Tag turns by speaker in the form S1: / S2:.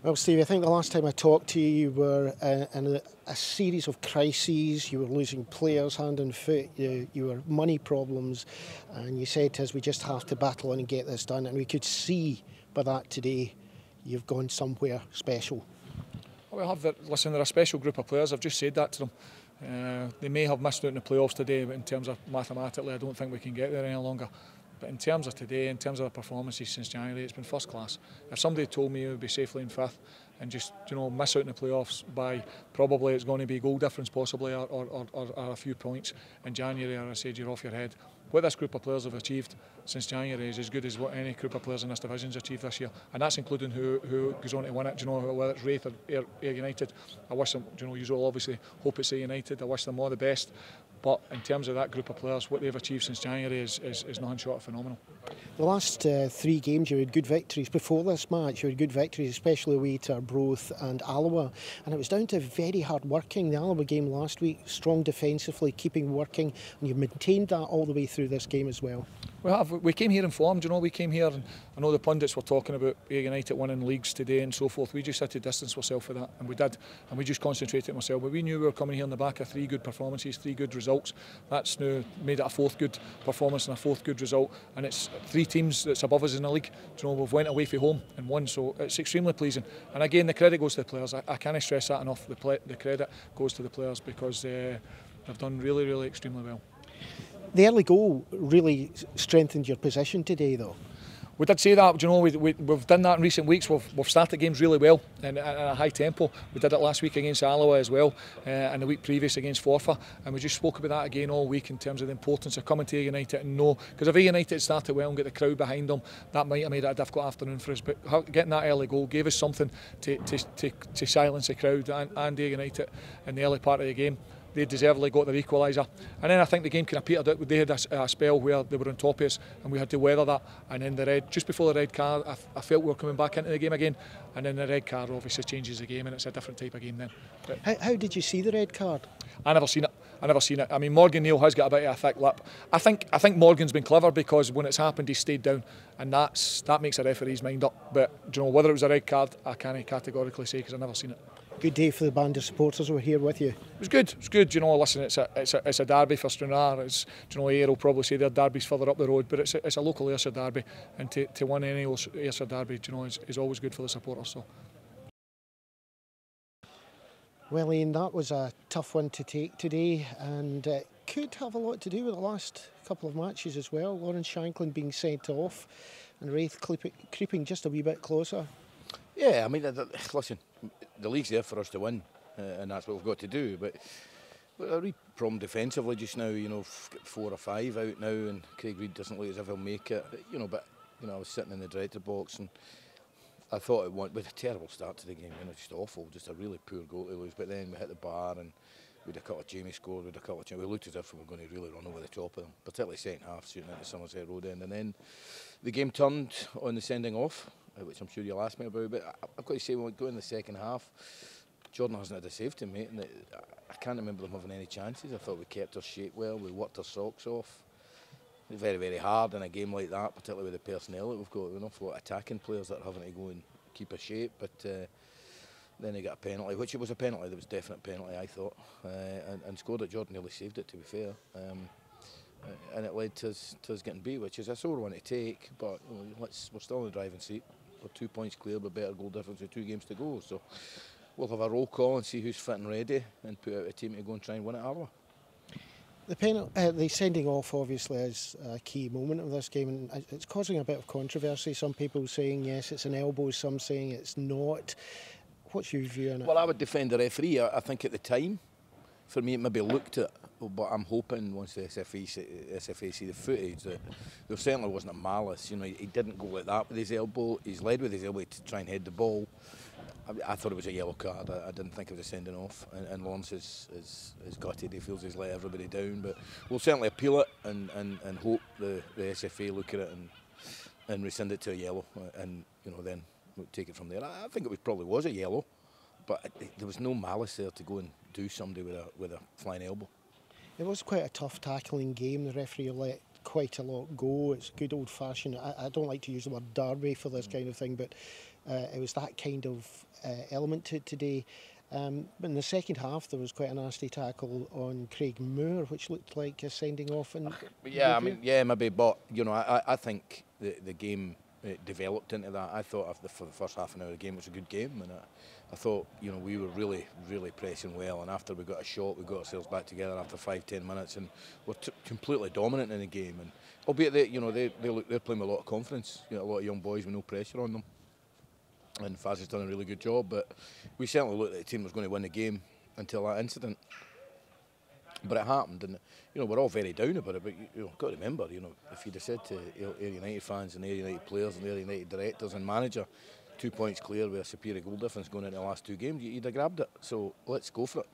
S1: Well, Steve, I think the last time I talked to you, you were in a series of crises. You were losing players hand and foot. You were money problems, and you said to us, we just have to battle on and get this done. And we could see by that today, you've gone somewhere special.
S2: Well, listen, they're a special group of players. I've just said that to them. They may have missed out in the playoffs today, but in terms of mathematically, I don't think we can get there any longer. But in terms of today, in terms of the performances since January, it's been first class. If somebody told me it would be safely in fifth and just miss out in the playoffs by probably it's going to be goal difference possibly or a few points in January, I said you're off your head. What this group of players have achieved since January is as good as what any group of players in this division has achieved this year, and that's including who goes on to win it. Whether it's Wraith or Ayr United, I wish them. You will obviously hope it's Ayr United. I wish them all the best. But in terms of that group of players, what they've achieved since January is nothing short of phenomenal.
S1: The last 3 games you had good victories. Before this match you had good victories, especially away to Arbroath and Alloa, and it was down to very hard working. The Alloa game last week, strong defensively, keeping working, and you've maintained that all the way through this game as well.
S2: We came here informed, we came here, and I know the pundits were talking about Ayr United winning leagues today and so forth. We just had to distance ourselves for that, and we did, and we just concentrated on ourselves. But we knew we were coming here in the back of 3 good performances, 3 good results. That's now made it a 4th good performance and a 4th good result, and it's 3 teams that's above us in the league. We've went away from home and won, so it's extremely pleasing. And again, the credit goes to the players. I can't stress that enough. The credit goes to the players because they've done really, really extremely well.
S1: The early goal really strengthened your position today, though.
S2: We did say that, we've done that in recent weeks. We've started games really well and at a high tempo. We did it last week against Alloa as well, and the week previous against Forfar, and we just spoke about that again all week in terms of the importance of coming to Ayr United and know, because if Ayr United started well and get the crowd behind them, that might have made it a difficult afternoon for us. But getting that early goal gave us something to silence the crowd and Ayr United in the early part of the game. They deservedly got their equaliser, and then I think the game kind of petered out. They had a spell where they were on top of us and we had to weather that, and then just before the red card I felt we were coming back into the game again, and then the red card obviously changes the game and it's a different type of game then.
S1: How did you see the red card?
S2: I never seen it. I mean, Morgan Neal has got a bit of a thick lip. I think Morgan's been clever because when it's happened he stayed down, and that makes a referee's mind up. But whether it was a red card I can't categorically say because I've never seen it.
S1: Good day for the band of supporters who were here with you.
S2: It was good. Listen, it's a derby for Stranraer. Ayr will probably say their derby's further up the road, but it's a local Ayrshire derby, and to win any Ayrshire derby, is always good for the supporters. So.
S1: Well, Ian, that was a tough one to take today, and it could have a lot to do with the last couple of matches as well. Lawrence Shanklin being sent off, and Wraith creeping just a wee bit closer.
S3: Yeah, I mean, listen, the league's there for us to win, and that's what we've got to do. But a real problem defensively just now. 4 or 5 out now, and Craig Reid doesn't look as if he'll make it. But I was sitting in the director box, and I thought it went with a terrible start to the game. Just awful, just a really poor goal to lose. But then we hit the bar, and we had a couple of Jamie scored, we had a couple of we looked as if we were going to really run over the top of them, particularly second half, shooting into Somerset Road end, and then the game turned on the sending off, which I'm sure you'll ask me about. But I've got to say, when we go in the second half, Jordan hasn't had a save to make, and I can't remember them having any chances. I thought we kept our shape well, we worked our socks off. It's very, very hard in a game like that, particularly with the personnel that we've got. We've an awful lot of attacking players that are having to go and keep a shape, but then he got a penalty, which it was a penalty, that was a definite penalty, I thought, and scored it. Jordan nearly saved it, to be fair. And it led to us getting beat, which is a sore one to take, but we're still in the driving seat. We're 2 points clear with better goal difference with 2 games to go, so we'll have a roll call and see who's fit and ready and put out a team to go and try and win at Arwa.
S1: The sending off obviously is a key moment of this game, and it's causing a bit of controversy. Some people saying yes, it's an elbow, some saying it's not. What's your view on it?
S3: Well, I would defend the referee. I think at the time, for me, it maybe looked at, but I'm hoping once the SFA see the footage that there certainly wasn't a malice. He didn't go like that with his elbow. He's led with his elbow to try and head the ball. I thought it was a yellow card. I didn't think it was a sending off. And Lawrence is gutted. He feels he's let everybody down. But we'll certainly appeal it and hope the SFA look at it and rescind it to a yellow. And then we'll take it from there. I think it probably was a yellow, but there was no malice there to go and do somebody with a flying elbow.
S1: It was quite a tough tackling game. The referee let quite a lot go. It's good old-fashioned. I don't like to use the word derby for this kind of thing, but It was that kind of element to today. In the second half, there was quite a nasty tackle on Craig Moore, which looked like a sending off.
S3: Maybe, but I think the game developed into that. I thought for the first half an hour of the game it was a good game, and I thought we were really pressing well. And after we got a shot, we got ourselves back together after 5-10 minutes, and we're completely dominant in the game. And albeit they're playing with a lot of confidence. A lot of young boys with no pressure on them. And Faz has done a really good job, but we certainly looked at the team that was going to win the game until that incident. But it happened, and we're all very down about it. But you've got to remember, if you'd have said to Ayr United fans and Ayr United players and Ayr United directors and manager, 2 points clear with a superior goal difference going into the last two games, you'd have grabbed it. So let's go for it.